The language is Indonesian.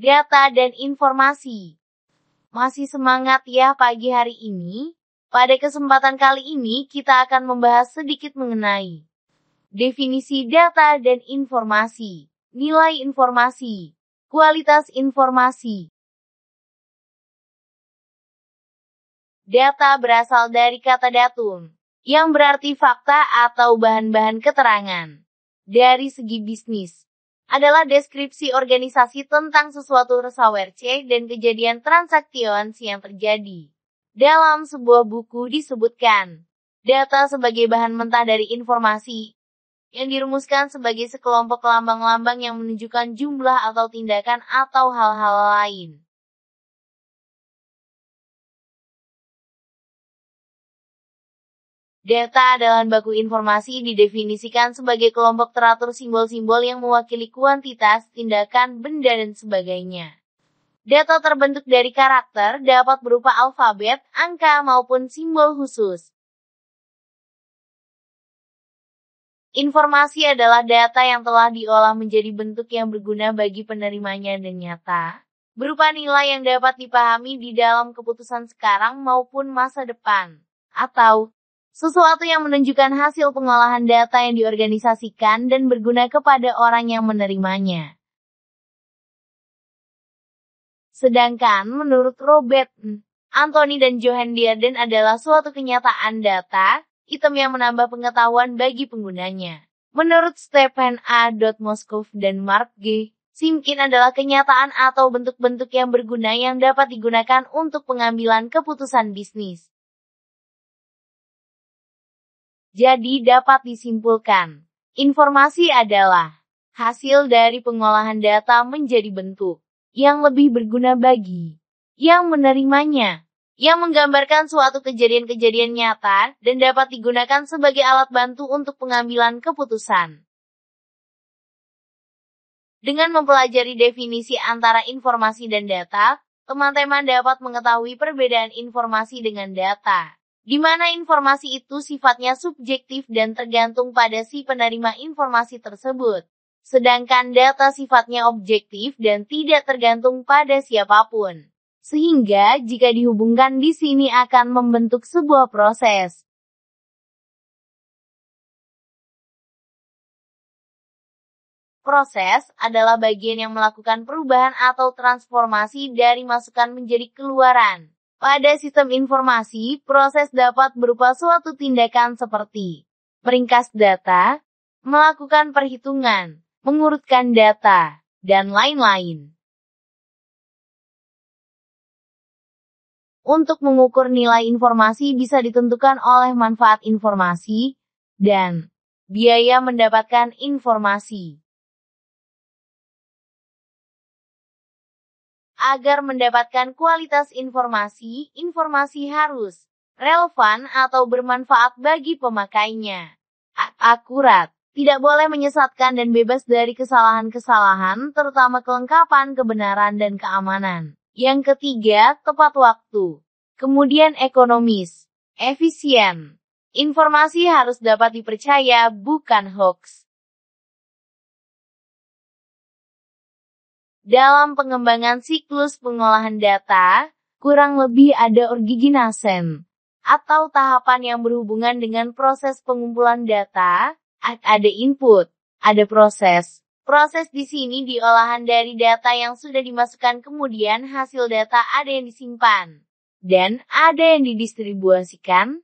data dan informasi. Masih semangat ya pagi hari ini? Pada kesempatan kali ini kita akan membahas sedikit mengenai definisi data dan informasi, nilai informasi, kualitas informasi. Data berasal dari kata datum, yang berarti fakta atau bahan-bahan keterangan. Dari segi bisnis, adalah deskripsi organisasi tentang sesuatu research dan kejadian transaksional yang terjadi. Dalam sebuah buku disebutkan, data sebagai bahan mentah dari informasi, yang dirumuskan sebagai sekelompok lambang-lambang yang menunjukkan jumlah atau tindakan atau hal-hal lain. Data adalah baku informasi didefinisikan sebagai kelompok teratur simbol-simbol yang mewakili kuantitas, tindakan, benda, dan sebagainya. Data terbentuk dari karakter dapat berupa alfabet, angka, maupun simbol khusus. Informasi adalah data yang telah diolah menjadi bentuk yang berguna bagi penerimanya dan nyata, berupa nilai yang dapat dipahami di dalam keputusan sekarang maupun masa depan, atau sesuatu yang menunjukkan hasil pengolahan data yang diorganisasikan dan berguna kepada orang yang menerimanya. Sedangkan menurut Robert Anthony dan Johan Dearden adalah suatu kenyataan data, item yang menambah pengetahuan bagi penggunanya. Menurut Stephen A. Moskov dan Mark G. Simkin adalah kenyataan atau bentuk-bentuk yang berguna yang dapat digunakan untuk pengambilan keputusan bisnis. Jadi dapat disimpulkan, informasi adalah hasil dari pengolahan data menjadi bentuk yang lebih berguna bagi yang menerimanya, yang menggambarkan suatu kejadian-kejadian nyata dan dapat digunakan sebagai alat bantu untuk pengambilan keputusan. Dengan mempelajari definisi antara informasi dan data, teman-teman dapat mengetahui perbedaan informasi dengan data, di mana informasi itu sifatnya subjektif dan tergantung pada si penerima informasi tersebut. Sedangkan data sifatnya objektif dan tidak tergantung pada siapapun. Sehingga jika dihubungkan di sini akan membentuk sebuah proses. Proses adalah bagian yang melakukan perubahan atau transformasi dari masukan menjadi keluaran. Pada sistem informasi, proses dapat berupa suatu tindakan seperti meringkas data, melakukan perhitungan, mengurutkan data, dan lain-lain. Untuk mengukur nilai informasi bisa ditentukan oleh manfaat informasi dan biaya mendapatkan informasi. Agar mendapatkan kualitas informasi, informasi harus relevan atau bermanfaat bagi pemakainya. Akurat, tidak boleh menyesatkan dan bebas dari kesalahan-kesalahan, terutama kelengkapan, kebenaran, dan keamanan. Yang ketiga, tepat waktu. Kemudian ekonomis, efisien. Informasi harus dapat dipercaya, bukan hoax. Dalam pengembangan siklus pengolahan data, kurang lebih ada originasen, atau tahapan yang berhubungan dengan proses pengumpulan data. Ada input, ada proses. Proses di sini diolahan dari data yang sudah dimasukkan, kemudian hasil data ada yang disimpan, dan ada yang didistribusikan.